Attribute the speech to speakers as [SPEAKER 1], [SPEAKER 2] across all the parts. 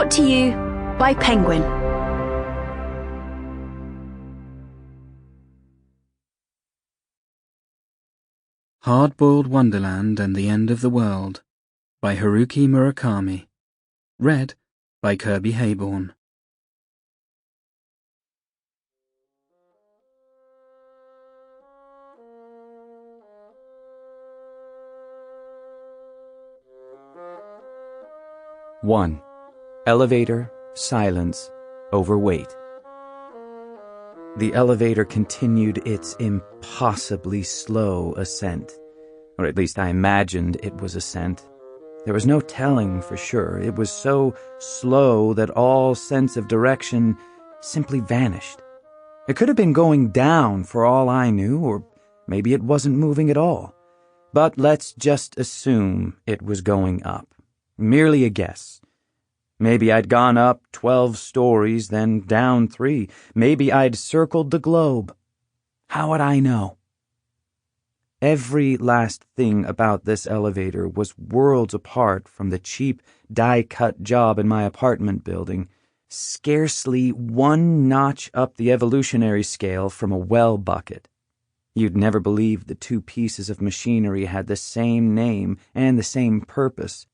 [SPEAKER 1] Brought to you by Penguin.
[SPEAKER 2] Hard-boiled Wonderland and the End of the World by Haruki Murakami. Read by Kirby Heyborne.
[SPEAKER 3] One. Elevator, silence, overweight. The elevator continued its impossibly slow ascent, or at least I imagined it was ascent. There was no telling for sure. It was so slow that all sense of direction simply vanished. It could have been going down for all I knew, or maybe it wasn't moving at all. But let's just assume it was going up. Merely a guess. Maybe I'd gone up 12 stories, then down 3. Maybe I'd circled the globe. How would I know? Every last thing about this elevator was worlds apart from the cheap die-cut job in my apartment building, scarcely one notch up the evolutionary scale from a well bucket. You'd never believe the two pieces of machinery had the same name and the same purpose.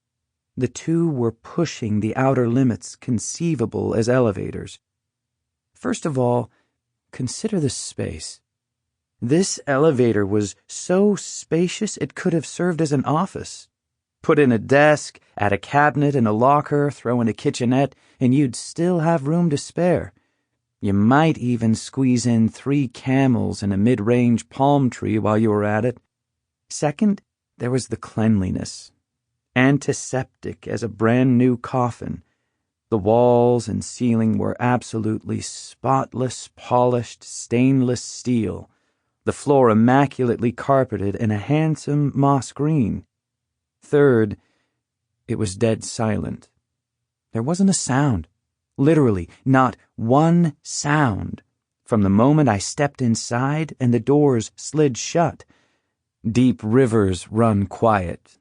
[SPEAKER 3] The two were pushing the outer limits conceivable as elevators. First of all, consider the space. This elevator was so spacious it could have served as an office. Put in a desk, add a cabinet and a locker, throw in a kitchenette, and you'd still have room to spare. You might even squeeze in 3 camels and a mid-range palm tree while you were at it. Second, there was the cleanliness. Antiseptic as a brand-new coffin. The walls and ceiling were absolutely spotless, polished, stainless steel. The floor immaculately carpeted in a handsome moss green. Third, it was dead silent. There wasn't a sound. Literally, not one sound. From the moment I stepped inside and the doors slid shut. Deep rivers run quiet.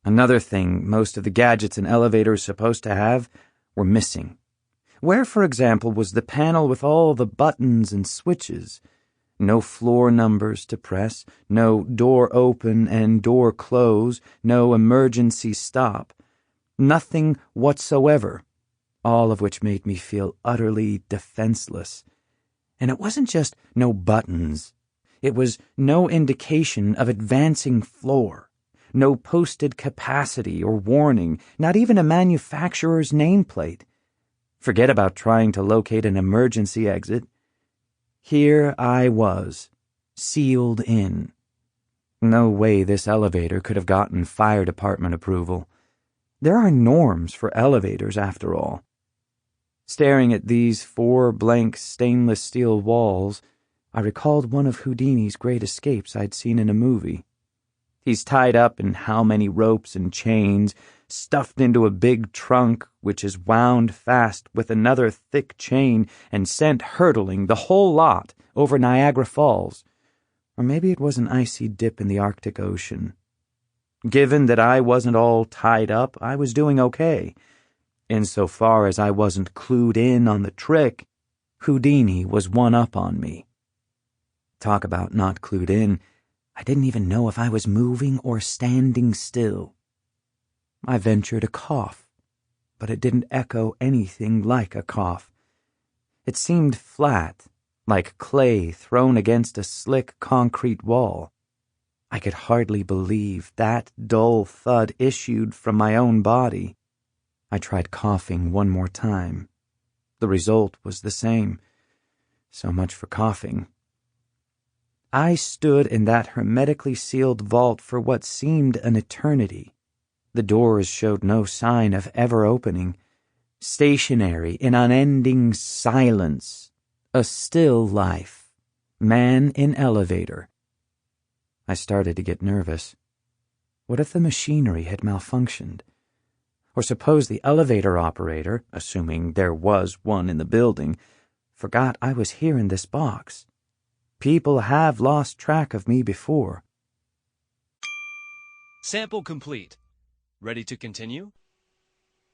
[SPEAKER 3] Another thing most of the gadgets an elevator is supposed to have were missing. Where, for example, was the panel with all the buttons and switches? No floor numbers to press, no door open and door close, no emergency stop. Nothing whatsoever, all of which made me feel utterly defenseless. And it wasn't just no buttons. It was no indication of advancing floor. No posted capacity or warning, not even a manufacturer's nameplate. Forget about trying to locate an emergency exit. Here I was, sealed in. No way this elevator could have gotten fire department approval. There are norms for elevators, after all. Staring at these 4 blank stainless steel walls, I recalled one of Houdini's great escapes I'd seen in a movie. He's tied up in how many ropes and chains, stuffed into a big trunk which is wound fast with another thick chain and sent hurtling the whole lot over Niagara Falls. Or maybe it was an icy dip in the Arctic Ocean. Given that I wasn't all tied up, I was doing okay. Insofar as I wasn't clued in on the trick, Houdini was one up on me. Talk about not clued in. I didn't even know if I was moving or standing still. I ventured a cough, but it didn't echo anything like a cough. It seemed flat, like clay thrown against a slick concrete wall. I could hardly believe that dull thud issued from my own body. I tried coughing one more time. The result was the same. So much for coughing. I stood in that hermetically sealed vault for what seemed an eternity. The doors showed no sign of ever opening. Stationary in unending silence. A still life. Man in elevator. I started to get nervous. What if the machinery had malfunctioned? Or suppose the elevator operator, assuming there was one in the building, forgot I was here in this box. People have lost track of me before.
[SPEAKER 4] Sample complete. Ready to continue?